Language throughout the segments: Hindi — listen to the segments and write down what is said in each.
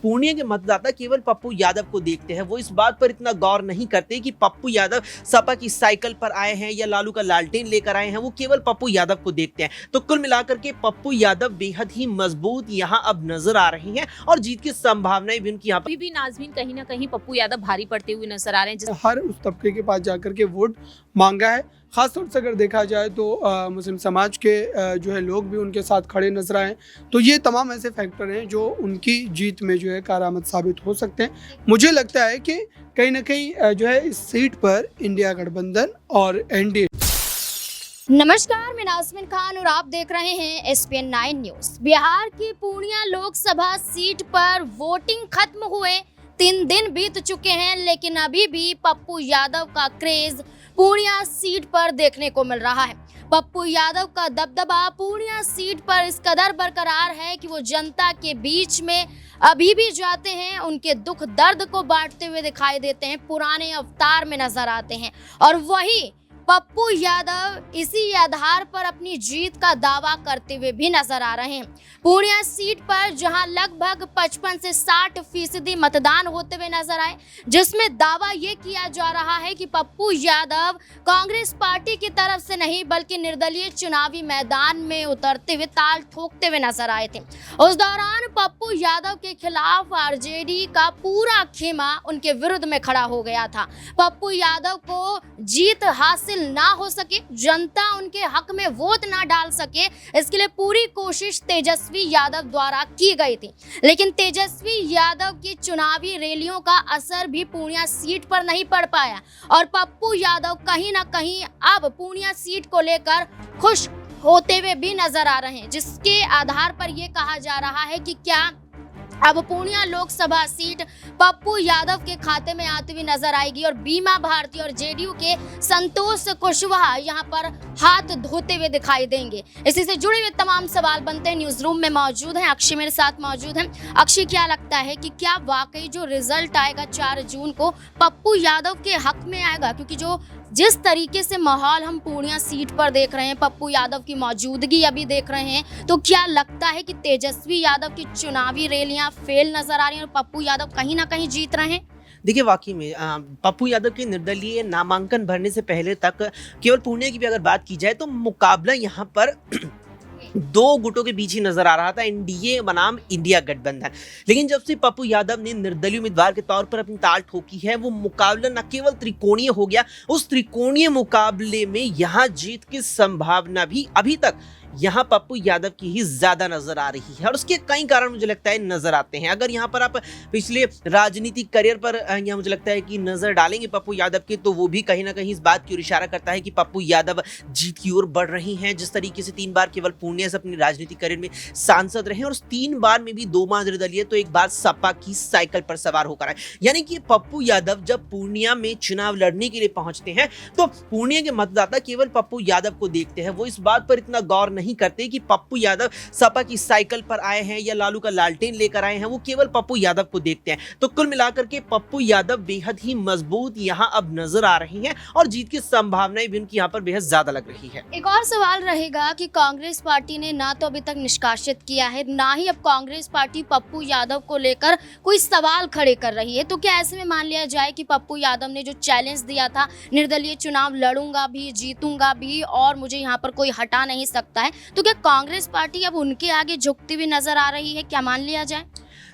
पूर्णिया के मतदाता केवल पप्पू यादव को देखते हैं। वो इस बात पर इतना गौर नहीं करते कि पप्पू यादव सपा की साइकिल पर आए हैं या लालू का लालटेन लेकर आए हैं। वो केवल पप्पू यादव को देखते हैं। तो कुल मिलाकर के पप्पू यादव बेहद ही मजबूत यहाँ अब नजर आ रही हैं और जीत की संभावनाएं भी उनकी यहाँ पर भी नाज़मीन कहीं ना कहीं पप्पू यादव भारी पड़ते हुए नजर आ रहे हैं। हर उस तबके के पास जाकर के वोट मांगा है। खासतौर से अगर देखा जाए तो मुस्लिम समाज के जो है लोग भी उनके साथ खड़े नजर आए। तो ये तमाम ऐसे फैक्टर हैं जो उनकी जीत में जो है कारआमद साबित हो सकते हैं। मुझे लगता है कि कहीं ना कहीं जो है इस सीट पर इंडिया गठबंधन और एनडीए। नमस्कार, मैं नाज़मीन खान और आप देख रहे हैं SPN 9 न्यूज। बिहार की पूर्णिया लोकसभा सीट पर वोटिंग खत्म हुए 3 दिन बीत चुके हैं, लेकिन अभी भी पप्पू यादव का क्रेज पूर्णिया सीट पर देखने को मिल रहा है। पप्पू यादव का दबदबा पूर्णिया सीट पर इस कदर बरकरार है कि वो जनता के बीच में अभी भी जाते हैं, उनके दुख दर्द को बांटते हुए दिखाई देते हैं, पुराने अवतार में नजर आते हैं। और वही पप्पू यादव इसी आधार पर अपनी जीत का दावा करते हुए भी नजर आ रहे हैं। पूर्णिया सीट पर जहां लगभग 55 से 60% मतदान होते हुए नजर आए, जिसमें दावा ये किया जा रहा है कि पप्पू यादव कांग्रेस पार्टी की तरफ से नहीं बल्कि निर्दलीय चुनावी मैदान में उतरते हुए ताल ठोकते हुए नजर आए थे। उस दौरान पप्पू यादव के खिलाफ आरजेडी का पूरा खेमा उनके विरुद्ध में खड़ा हो गया था। पप्पू यादव को जीत हासिल ना हो सके, जनता उनके हक में वोट ना डाल सके, इसके लिए पूरी कोशिश तेजस्वी यादव द्वारा की गई थी। लेकिन तेजस्वी यादव की चुनावी रैलियों का असर भी पूर्णिया सीट पर नहीं पड़ पाया और पप्पू यादव कहीं ना कहीं अब पूर्णिया सीट को लेकर खुश होते हुए भी नजर आ रहे हैं, जिसके आधार पर यह कहा जा रहा है कि क्या अब पूर्णिया लोकसभा सीट पप्पू यादव के खाते में आती हुई नजर आएगी और बीमा भारती और जेडीयू के संतोष कुशवाहा यहां पर हाथ धोते हुए दिखाई देंगे। इसी से जुड़े हुए तमाम सवाल बनते हैं। न्यूज रूम में मौजूद हैं अक्षय, मेरे साथ मौजूद हैं। अक्षय, क्या लगता है कि क्या वाकई जो रिजल्ट आएगा 4 जून को पप्पू यादव के हक में आएगा? क्योंकि जिस तरीके से माहौल हम पूर्णिया सीट पर देख रहे हैं, पप्पू यादव की मौजूदगी अभी देख रहे हैं, तो क्या लगता है कि तेजस्वी यादव की चुनावी रैलियां फेल नजर आ रही हैं और पप्पू यादव कहीं ना कहीं जीत रहे हैं? देखिए, वाकई में पप्पू यादव के निर्दलीय नामांकन भरने से पहले तक केवल पूर्णिया की भी अगर बात की जाए तो मुकाबला यहाँ पर 2 गुटों के बीच ही नजर आ रहा था, एनडीए बनाम इंडिया गठबंधन। लेकिन जब से पप्पू यादव ने निर्दलीय उम्मीदवार के तौर पर अपनी ताल ठोकी है, वो मुकाबला न केवल त्रिकोणीय हो गया, उस त्रिकोणीय मुकाबले में यहाँ जीत की संभावना भी अभी तक यहाँ पप्पू यादव की ही ज्यादा नजर आ रही है और उसके कई कारण मुझे लगता है नजर आते हैं। अगर यहाँ पर आप पिछले राजनीतिक करियर पर यहाँ मुझे लगता है कि नजर डालेंगे पप्पू यादव की, तो वो भी कहीं ना कहीं इस बात की ओर इशारा करता है कि पप्पू यादव जीत की ओर बढ़ रही हैं। जिस तरीके से 3 बार केवल पूर्णिया से अपनी राजनीतिक करियर में सांसद रहे और उस 3 बार में भी 2 बार निर्दलीय, तो 1 बार सपा की साइकिल पर सवार होकर आए। यानी कि पप्पू यादव जब पूर्णिया में चुनाव लड़ने के लिए पहुंचते हैं तो पूर्णिया के मतदाता केवल पप्पू यादव को देखते हैं। वो इस बात पर इतना गौर नहीं करते कि पप्पू यादव सपा की साइकिल पर आए हैं या लालू का लालटेन लेकर आए हैं। वो केवल पप्पू यादव को देखते हैं। तो कुल मिलाकर के पप्पू यादव बेहद ही मजबूत यहाँ अब नजर आ रही हैं और जीत की संभावनाएं भी उनकी यहाँ पर बेहद ज्यादा लग रही है। एक और सवाल रहेगा कि कांग्रेस पार्टी ने ना तो अभी तक निष्कासित किया है, ना ही अब कांग्रेस पार्टी पप्पू यादव को लेकर कोई सवाल खड़े कर रही है। तो क्या ऐसे में मान लिया जाए कि पप्पू यादव ने जो चैलेंज दिया था, निर्दलीय चुनाव लड़ूंगा भी, जीतूंगा भी और मुझे यहाँ पर कोई हटा नहीं सकता है, तो क्या कांग्रेस पार्टी अब उनके आगे झुकती हुई नजर आ रही है? क्या मान लिया जाए?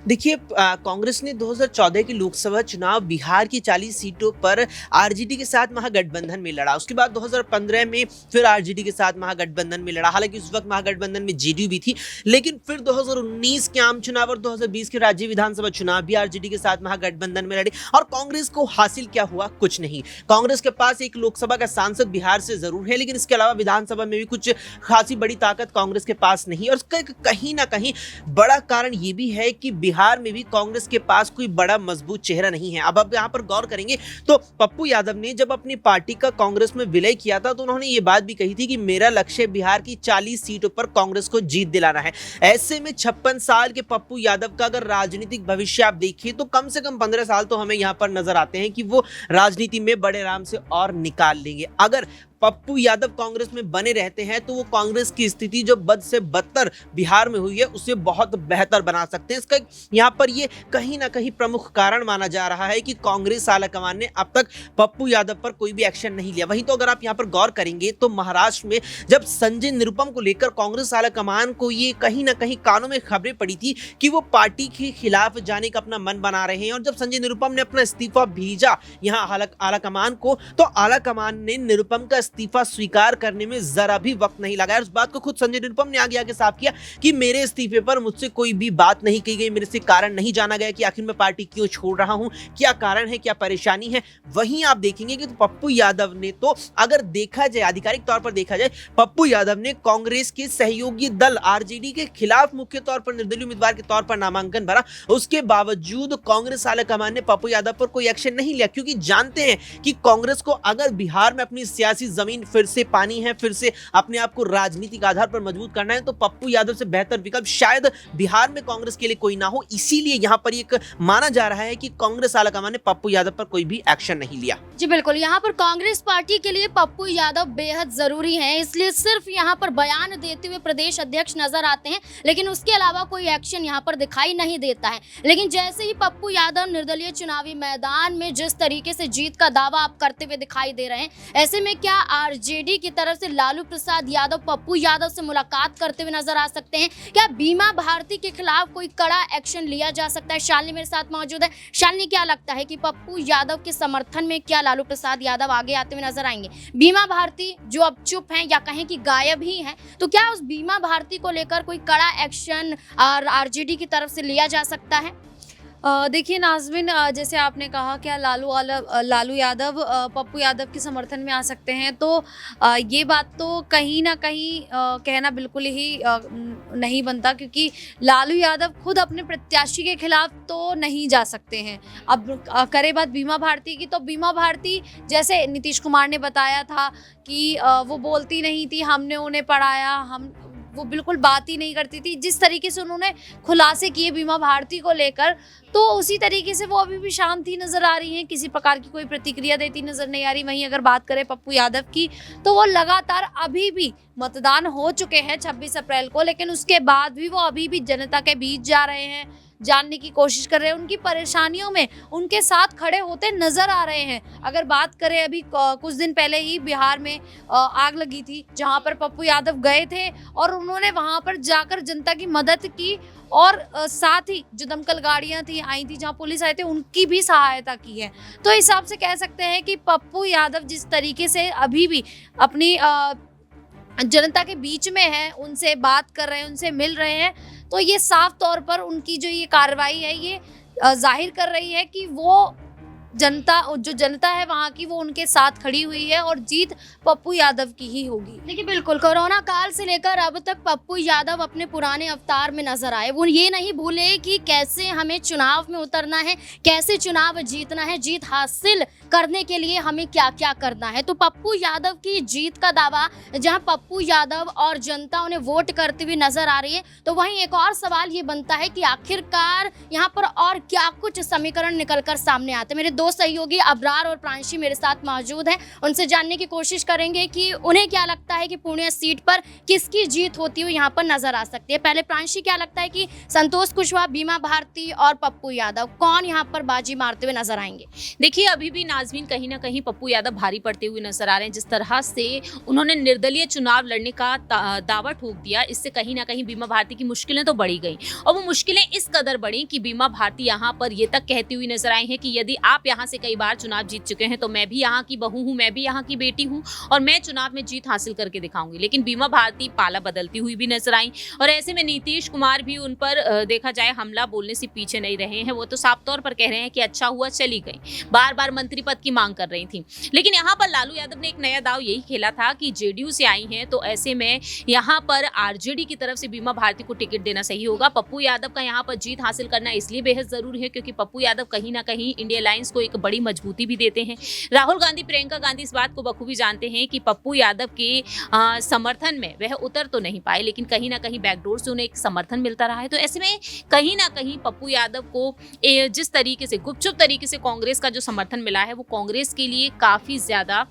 देखिए, कांग्रेस ने 2014 के लोकसभा चुनाव बिहार की 40 सीटों पर आरजेडी के साथ महागठबंधन में लड़ा। उसके बाद 2015 में फिर आरजेडी के साथ महागठबंधन में लड़ा। हालांकि उस वक्त महागठबंधन में जेडीयू भी थी, लेकिन फिर 2019 के आम चुनाव और 2020 के राज्य विधानसभा चुनाव भी आरजेडी के साथ महागठबंधन में लड़े और कांग्रेस को हासिल क्या हुआ? कुछ नहीं। कांग्रेस के पास एक लोकसभा का सांसद बिहार से जरूर है, लेकिन इसके अलावा विधानसभा में भी कुछ खासी बड़ी ताकत कांग्रेस के पास नहीं। और उसका कहीं ना कहीं बड़ा कारण ये भी है कि बिहार में भी कांग्रेस के पास कोई बड़ा मजबूत चेहरा नहीं है। अब आप यहाँ पर गौर करेंगे तो पप्पू यादव ने जब अपनी पार्टी का कांग्रेस में विलय किया था तो उन्होंने ये बात भी कही थी कि मेरा लक्ष्य बिहार की 40 सीटों पर कांग्रेस को जीत दिलाना है। ऐसे में 56 साल के पप्पू यादव का अगर राजनीतिक भविष्य आप देखिए तो कम से कम 15 साल तो हमें यहाँ पर नजर आते हैं कि वो राजनीति में बड़े आराम से और निकाल लेंगे। अगर पप्पू यादव कांग्रेस में बने रहते हैं तो वो कांग्रेस की स्थिति जो बद से बदतर बिहार में हुई है उसे बहुत बेहतर बना सकते हैं। इसका यहाँ पर ये कहीं ना कहीं प्रमुख कारण माना जा रहा है कि कांग्रेस आलाकमान ने अब तक पप्पू यादव पर कोई भी एक्शन नहीं लिया। वहीं तो अगर आप यहाँ पर गौर करेंगे तो महाराष्ट्र में जब संजय निरुपम को लेकर कांग्रेस आलाकमान को ये कहीं ना कहीं कानों में खबरें पड़ी थी कि वो पार्टी के खिलाफ जाने का अपना मन बना रहे हैं, और जब संजय निरुपम ने अपना इस्तीफा भेजा यहाँ आलाकमान को, तो आलाकमान ने निरुपम का इस्तीफा स्वीकार करने में जरा भी वक्त नहीं लगाया। उस बात को खुद संजय निरुपम ने आगे आगे साफ किया कि मेरे इस्तीफे पर मुझसे कोई भी बात नहीं की गई, मेरे से कारण नहीं जाना गया कि आखिर मैं पार्टी क्यों छोड़ रहा हूं, क्या कारण है, क्या परेशानी है। वहीं आप देखेंगे कि तो पप्पू यादव ने तो अगर देखा जाए आधिकारिक तौर पर देखा जाए, पप्पू यादव ने कांग्रेस के सहयोगी दल आरजेडी के खिलाफ मुख्य तौर पर निर्दलीय उम्मीदवार के तौर पर नामांकन भरा। उसके बावजूद कांग्रेस आलाकमान ने पप्पू यादव पर कोई एक्शन नहीं लिया, क्योंकि जानते हैं कि कांग्रेस को अगर बिहार में अपनी सियासी जमीन फिर से पानी है, फिर से अपने आप को राजनीतिक आधार पर मजबूत करना है, तो पप्पू यादव से बेहतर विकल्प शायद बिहार में कांग्रेस के लिए कोई ना हो। इसीलिए यहां पर एक माना जा रहा है कि कांग्रेस आलाकमान ने पप्पू यादव पर कोई भी एक्शन नहीं लिया। जी बिल्कुल, यहाँ पर कांग्रेस पार्टी के लिए पप्पू यादव बेहद जरूरी हैं, इसलिए सिर्फ यहाँ पर बयान देते हुए प्रदेश अध्यक्ष नजर आते हैं, लेकिन उसके अलावा कोई एक्शन यहाँ पर दिखाई नहीं देता है। लेकिन जैसे ही पप्पू यादव निर्दलीय चुनावी मैदान में जिस तरीके से जीत का दावा आप करते हुए दिखाई दे रहे हैं, ऐसे में क्या आरजेडी की तरफ से लालू प्रसाद यादव पप्पू यादव से मुलाकात करते हुए नजर आ सकते हैं? क्या बीमा भारती के खिलाफ कोई कड़ा एक्शन लिया जा सकता है? शालिनी मेरे साथ मौजूद है। शालिनी, क्या लगता है कि पप्पू यादव के समर्थन में क्या लालू प्रसाद यादव आगे आते हुए नजर आएंगे? बीमा भारती जो अब चुप हैं या कहें कि गायब ही हैं, तो क्या उस बीमा भारती को लेकर कोई कड़ा एक्शन आरजेडी की तरफ से लिया जा सकता है? देखिए नाज़मीन, जैसे आपने कहा क्या लालू यादव पप्पू यादव के समर्थन में आ सकते हैं, तो ये बात तो कहीं ना कहीं कहना बिल्कुल ही नहीं बनता, क्योंकि लालू यादव खुद अपने प्रत्याशी के खिलाफ तो नहीं जा सकते हैं। अब करे बात बीमा भारती की, तो बीमा भारती जैसे नीतीश कुमार ने बताया था कि वो बोलती नहीं थी, हमने उन्हें पढ़ाया, वो बिल्कुल बात ही नहीं करती थी। जिस तरीके से उन्होंने खुलासे किए बीमा भारती को लेकर, तो उसी तरीके से वो अभी भी शांत ही नज़र आ रही हैं, किसी प्रकार की कोई प्रतिक्रिया देती नज़र नहीं आ रही। वहीं अगर बात करें पप्पू यादव की, तो वो लगातार अभी भी मतदान हो चुके हैं 26 अप्रैल को, लेकिन उसके बाद भी वो अभी भी जनता के बीच जा रहे हैं, जानने की कोशिश कर रहे हैं, उनकी परेशानियों में उनके साथ खड़े होते नजर आ रहे हैं। अगर बात करें अभी कुछ दिन पहले ही बिहार में आग लगी थी, जहां पर पप्पू यादव गए थे और उन्होंने वहां पर जाकर जनता की मदद की, और साथ ही जो दमकल गाड़ियां थी आई थी, जहां पुलिस आए थे, उनकी भी सहायता की है। तो इस हिसाब से कह सकते हैं कि पप्पू यादव जिस तरीके से अभी भी अपनी जनता के बीच में है, उनसे बात कर रहे हैं, उनसे मिल रहे हैं, तो ये साफ तौर पर उनकी जो ये कार्रवाई है ये जाहिर कर रही है कि वो जो जनता है वहाँ की, वो उनके साथ खड़ी हुई है और जीत पप्पू यादव की ही होगी। देखिए बिल्कुल, कोरोना काल से लेकर अब तक पप्पू यादव अपने पुराने अवतार में नजर आए। वो ये नहीं भूले कि कैसे हमें चुनाव में उतरना है, कैसे चुनाव जीतना है, जीत हासिल करने के लिए हमें क्या क्या करना है। तो पप्पू यादव की जीत का दावा, जहां पप्पू यादव और जनता उन्हें वोट करते हुए नजर आ रही है, तो वहीं एक और सवाल ये बनता है कि आखिरकार यहाँ पर और क्या कुछ समीकरण निकलकर सामने आते हैं। मेरे दो सहयोगी अबरार और प्रांशी मेरे साथ मौजूद हैं, उनसे जानने की कोशिश करेंगे कि उन्हें क्या लगता है कि पूर्णिया सीट पर किसकी जीत होती हुई यहाँ पर नजर आ सकती है। पहले प्रांशी, क्या लगता है कि संतोष कुशवाहा, बीमा भारती और पप्पू यादव कौन यहाँ पर बाजी मारते हुए नजर आएंगे? देखिए, अभी भी नाज़मीन कहीं ना कहीं पप्पू यादव भारी पड़ते हुए नजर आ रहे हैं। जिस तरह से उन्होंने निर्दलीय चुनाव लड़ने का दावा ठोक दिया, इससे कहीं ना कहीं बीमा भारती की मुश्किलें तो बढ़ी गई, और वो मुश्किलें इस कदर बढ़ी कि बीमा भारती यहाँ पर ये तक कहती हुई नजर आई है कि यदि आप यहाँ से कई बार चुनाव जीत चुके हैं तो मैं भी यहाँ की बहू हूँ, मैं भी यहाँ की बेटी हूँ, और मैं चुनाव में जीत हासिल करके दिखाऊंगी। लेकिन बीमा भारती पाला बदलती हुई भी नजर आई, और ऐसे में नीतीश कुमार भी उन पर देखा जाए हमला बोलने से पीछे नहीं रहे हैं। वो तो साफ तौर पर कह रहे हैं कि अच्छा हुआ चली गई, बार बार मंत्री पद की मांग कर रही थी। लेकिन यहाँ पर लालू यादव ने एक नया दाव यही खेला था कि जेडीयू से आई हैं, तो ऐसे में यहाँ पर आरजेडी की तरफ से बीमा भारती को टिकट देना सही होगा। पप्पू यादव का यहाँ पर जीत हासिल करना इसलिए बेहद जरूरी है क्योंकि पप्पू यादव कहीं ना कहीं इंडिया अलायंस को एक बड़ी मजबूती भी देते हैं। राहुल गांधी, प्रियंका गांधी इस बात को बखूबी जानते हैं कि पप्पू यादव के समर्थन में वह उतर तो नहीं पाए, लेकिन कहीं ना कहीं बैकडोर से उन्हें एक समर्थन मिलता रहा है। तो ऐसे में कहीं ना कहीं पप्पू यादव को जिस तरीके से गुपचुप तरीके से कांग्रेस का जो समर्थन मिला है, वो कांग्रेस के लिए काफी ज्यादा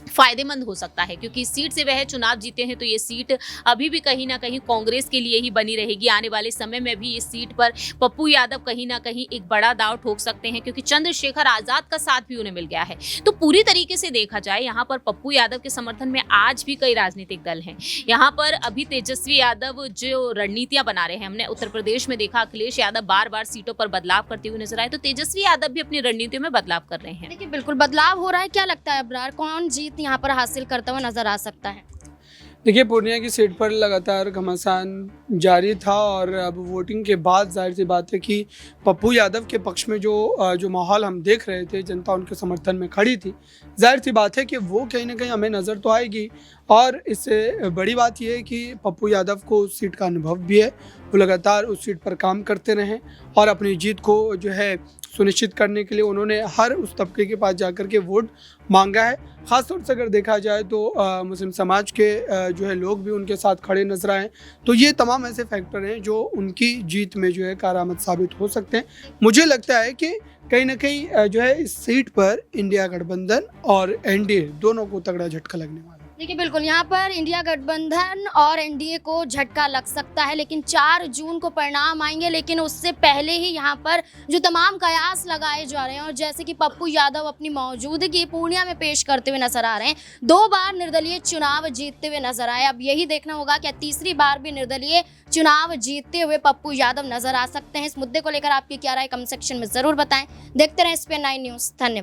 फायदेमंद हो सकता है, क्योंकि इस सीट से वह चुनाव जीते हैं तो ये सीट अभी भी कहीं ना कहीं कांग्रेस के लिए ही बनी रहेगी। आने वाले समय में भी इस सीट पर पप्पू यादव कहीं ना कहीं एक बड़ा दांव ठोक सकते हैं, क्योंकि चंद्रशेखर आजाद का साथ भी उन्हें मिल गया है। तो पूरी तरीके से देखा जाए यहाँ पर पप्पू यादव के समर्थन में आज भी कई राजनीतिक दल हैं। यहाँ पर अभी तेजस्वी यादव जो रणनीतियां बना रहे हैं, हमने उत्तर प्रदेश में देखा अखिलेश यादव बार बार सीटों पर बदलाव करते हुए नजर आए, तो तेजस्वी यादव भी अपनी रणनीतियों में बदलाव कर रहे हैं। देखिए बिल्कुल बदलाव हो रहा है। क्या लगता है अब्रार, कौन जीत यहाँ पर हासिल करता हुआ नजर आ सकता है? देखिए पूर्णिया की सीट पर लगातार घमासान जारी था और अब वोटिंग के बाद जाहिर सी बात है कि पप्पू यादव के पक्ष में जो माहौल हम देख रहे थे, जनता उनके समर्थन में खड़ी थी, जाहिर सी बात है कि वो कहीं ना कहीं हमें नज़र तो आएगी। और इससे बड़ी बात यह है कि पप्पू यादव को उस सीट का अनुभव भी है, वो लगातार उस सीट पर काम करते रहे और अपनी जीत को जो है सुनिश्चित करने के लिए उन्होंने हर उस तबके के पास जाकर के वोट मांगा है। ख़ासतौर से अगर देखा जाए तो मुस्लिम समाज के जो है लोग भी उनके साथ खड़े नजर आए। तो ये तमाम ऐसे फैक्टर हैं जो उनकी जीत में जो है कारआमद साबित हो सकते हैं। मुझे लगता है कि कहीं ना कहीं जो है इस सीट पर इंडिया गठबंधन और एनडीए दोनों को तगड़ा झटका लगने वाला है। देखिए बिल्कुल यहाँ पर इंडिया गठबंधन और एनडीए को झटका लग सकता है, लेकिन 4 जून को परिणाम आएंगे। लेकिन उससे पहले ही यहाँ पर जो तमाम कयास लगाए जा रहे हैं, और जैसे कि पप्पू यादव अपनी मौजूदगी पूर्णिया में पेश करते हुए नजर आ रहे हैं, 2 बार निर्दलीय चुनाव जीतते हुए नजर आए। अब यही देखना होगा कि तीसरी बार भी निर्दलीय चुनाव जीतते हुए पप्पू यादव नजर आ सकते हैं। इस मुद्दे को लेकर आपकी क्या राय कमेंट सेक्शन में जरूर बताएं। देखते रहें SPN9 न्यूज़। धन्यवाद।